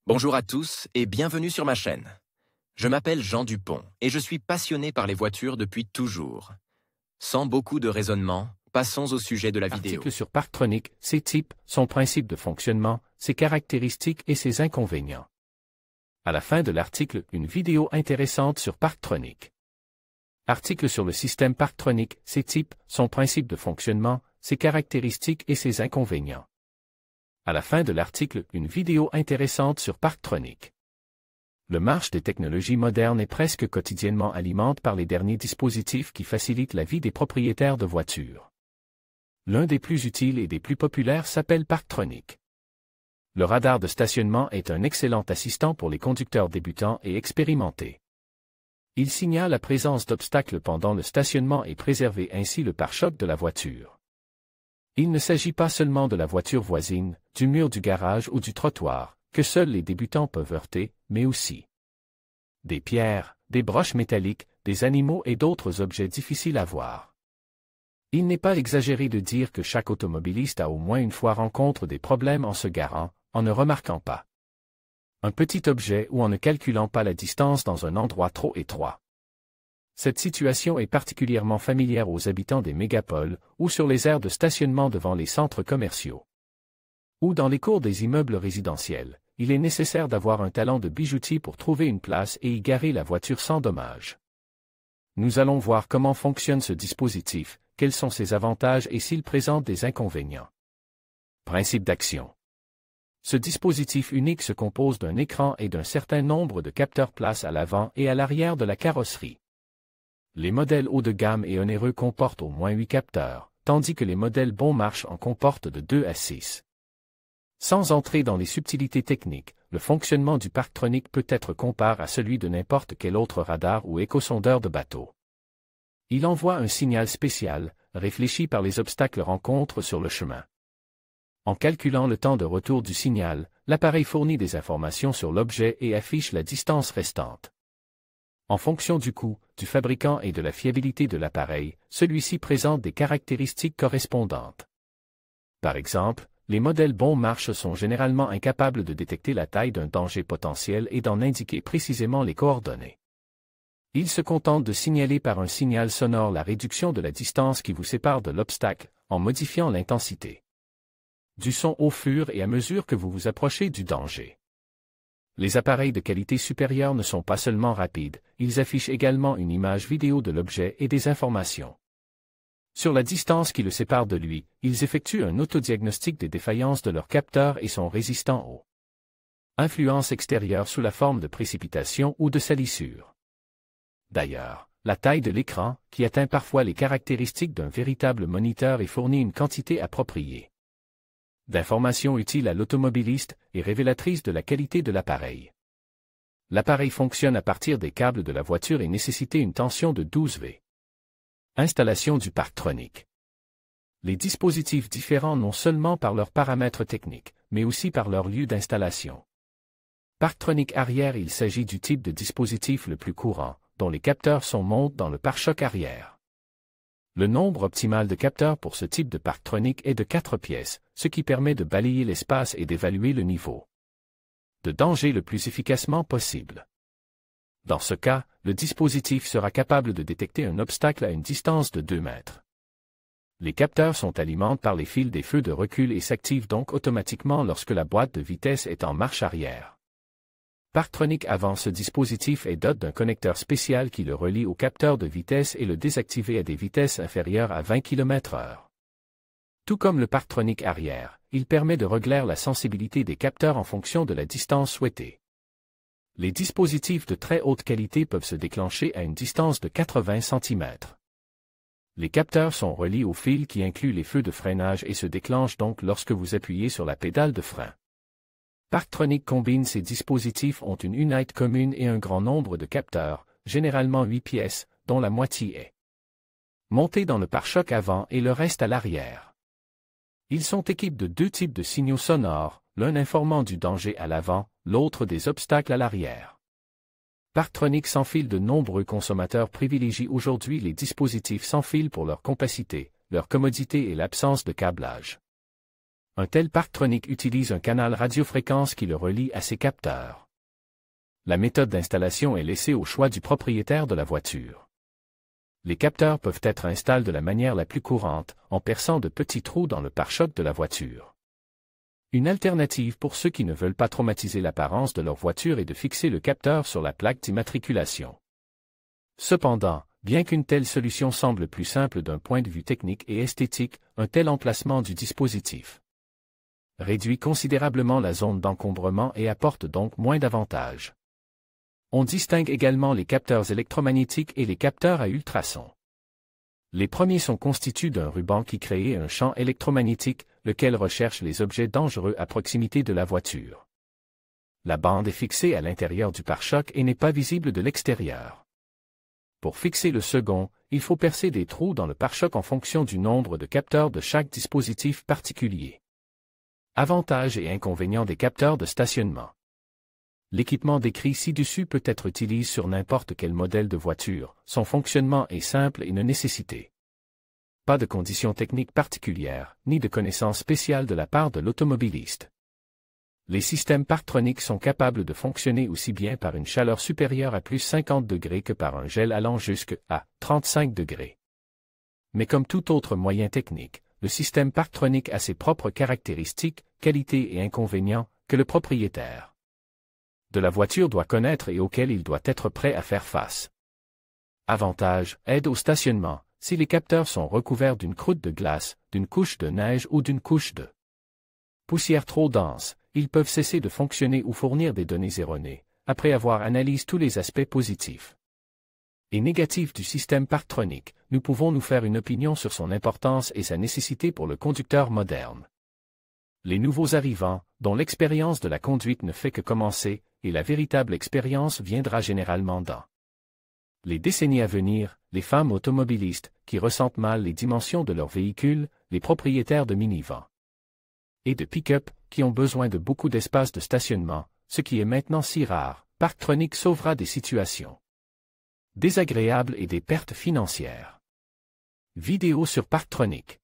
Bonjour à tous et bienvenue sur ma chaîne. Je m'appelle Jean Dupont et je suis passionné par les voitures depuis toujours. Sans beaucoup de raisonnement, passons au sujet de la vidéo. Article sur Parktronic, ses types, son principe de fonctionnement, ses caractéristiques et ses inconvénients. À la fin de l'article, une vidéo intéressante sur Parktronic. Article sur le système Parktronic, ses types, son principe de fonctionnement, ses caractéristiques et ses inconvénients. À la fin de l'article, une vidéo intéressante sur Parktronic. Le marché des technologies modernes est presque quotidiennement alimenté par les derniers dispositifs qui facilitent la vie des propriétaires de voitures. L'un des plus utiles et des plus populaires s'appelle Parktronic. Le radar de stationnement est un excellent assistant pour les conducteurs débutants et expérimentés. Il signale la présence d'obstacles pendant le stationnement et préserve ainsi le pare-choc de la voiture. Il ne s'agit pas seulement de la voiture voisine, du mur du garage ou du trottoir, que seuls les débutants peuvent heurter, mais aussi des pierres, des broches métalliques, des animaux et d'autres objets difficiles à voir. Il n'est pas exagéré de dire que chaque automobiliste a au moins une fois rencontré des problèmes en se garant, en ne remarquant pas un petit objet ou en ne calculant pas la distance dans un endroit trop étroit. Cette situation est particulièrement familière aux habitants des mégapoles ou sur les aires de stationnement devant les centres commerciaux. Ou dans les cours des immeubles résidentiels, il est nécessaire d'avoir un talent de bijoutier pour trouver une place et y garer la voiture sans dommage. Nous allons voir comment fonctionne ce dispositif, quels sont ses avantages et s'il présente des inconvénients. Principe d'action. Ce dispositif unique se compose d'un écran et d'un certain nombre de capteurs place à l'avant et à l'arrière de la carrosserie. Les modèles haut de gamme et onéreux comportent au moins 8 capteurs, tandis que les modèles bon marche en comportent de 2 à 6. Sans entrer dans les subtilités techniques, le fonctionnement du Parktronic peut être comparé à celui de n'importe quel autre radar ou échosondeur de bateau. Il envoie un signal spécial, réfléchi par les obstacles rencontres sur le chemin. En calculant le temps de retour du signal, l'appareil fournit des informations sur l'objet et affiche la distance restante. En fonction du coût, du fabricant et de la fiabilité de l'appareil, celui-ci présente des caractéristiques correspondantes. Par exemple, les modèles bon marche sont généralement incapables de détecter la taille d'un danger potentiel et d'en indiquer précisément les coordonnées. Ils se contentent de signaler par un signal sonore la réduction de la distance qui vous sépare de l'obstacle, en modifiant l'intensité du son au fur et à mesure que vous vous approchez du danger. Les appareils de qualité supérieure ne sont pas seulement rapides, ils affichent également une image vidéo de l'objet et des informations sur la distance qui le sépare de lui. Ils effectuent un autodiagnostic des défaillances de leurs capteurs et sont résistants aux influences extérieures sous la forme de précipitations ou de salissures. D'ailleurs, la taille de l'écran, qui atteint parfois les caractéristiques d'un véritable moniteur et fournit une quantité appropriée d'informations utiles à l'automobiliste et révélatrices de la qualité de l'appareil. L'appareil fonctionne à partir des câbles de la voiture et nécessite une tension de 12 V. Installation du Parktronic. Les dispositifs différents non seulement par leurs paramètres techniques, mais aussi par leur lieu d'installation. Parktronic arrière. Il s'agit du type de dispositif le plus courant, dont les capteurs sont montés dans le pare-choc arrière. Le nombre optimal de capteurs pour ce type de Parktronic est de 4 pièces, ce qui permet de balayer l'espace et d'évaluer le niveau de danger le plus efficacement possible. Dans ce cas, le dispositif sera capable de détecter un obstacle à une distance de 2 mètres. Les capteurs sont alimentés par les fils des feux de recul et s'activent donc automatiquement lorsque la boîte de vitesse est en marche arrière. Parktronic avant ce dispositif est doté d'un connecteur spécial qui le relie au capteur de vitesse et le désactive à des vitesses inférieures à 20 km/h. Tout comme le Parktronic arrière, il permet de régler la sensibilité des capteurs en fonction de la distance souhaitée. Les dispositifs de très haute qualité peuvent se déclencher à une distance de 80 cm. Les capteurs sont reliés au fil qui inclut les feux de freinage et se déclenchent donc lorsque vous appuyez sur la pédale de frein. Parktronic combine ces dispositifs ont une unité commune et un grand nombre de capteurs, généralement 8 pièces, dont la moitié est montée dans le pare-choc avant et le reste à l'arrière. Ils sont équipés de 2 types de signaux sonores, l'un informant du danger à l'avant, l'autre des obstacles à l'arrière. Parktronic sans fil. De nombreux consommateurs privilégient aujourd'hui les dispositifs sans fil pour leur compacité, leur commodité et l'absence de câblage. Un tel Parktronic utilise un canal radiofréquence qui le relie à ses capteurs. La méthode d'installation est laissée au choix du propriétaire de la voiture. Les capteurs peuvent être installés de la manière la plus courante, en perçant de petits trous dans le pare-choc de la voiture. Une alternative pour ceux qui ne veulent pas traumatiser l'apparence de leur voiture est de fixer le capteur sur la plaque d'immatriculation. Cependant, bien qu'une telle solution semble plus simple d'un point de vue technique et esthétique, un tel emplacement du dispositif réduit considérablement la zone d'encombrement et apporte donc moins d'avantages. On distingue également les capteurs électromagnétiques et les capteurs à ultrasons. Les premiers sont constitués d'un ruban qui crée un champ électromagnétique, lequel recherche les objets dangereux à proximité de la voiture. La bande est fixée à l'intérieur du pare-choc et n'est pas visible de l'extérieur. Pour fixer le second, il faut percer des trous dans le pare-choc en fonction du nombre de capteurs de chaque dispositif particulier. Avantages et inconvénients des capteurs de stationnement. L'équipement décrit ci-dessus peut être utilisé sur n'importe quel modèle de voiture, son fonctionnement est simple et ne nécessite pas de conditions techniques particulières, ni de connaissances spéciales de la part de l'automobiliste. Les systèmes Parktronic sont capables de fonctionner aussi bien par une chaleur supérieure à plus 50 degrés que par un gel allant jusqu'à 35 degrés. Mais comme tout autre moyen technique, le système Parktronic a ses propres caractéristiques, qualités et inconvénients, que le propriétaire de la voiture doit connaître et auquel il doit être prêt à faire face. Avantage, aide au stationnement, si les capteurs sont recouverts d'une croûte de glace, d'une couche de neige ou d'une couche de poussière trop dense, ils peuvent cesser de fonctionner ou fournir des données erronées, après avoir analysé tous les aspects positifs et négatifs du système Parktronic, nous pouvons nous faire une opinion sur son importance et sa nécessité pour le conducteur moderne. Les nouveaux arrivants, dont l'expérience de la conduite ne fait que commencer, et la véritable expérience viendra généralement dans les décennies à venir, les femmes automobilistes, qui ressentent mal les dimensions de leur véhicule, les propriétaires de minivans et de pick-up, qui ont besoin de beaucoup d'espace de stationnement, ce qui est maintenant si rare, Parktronic sauvera des situations désagréables et des pertes financières. Vidéo sur Parktronic.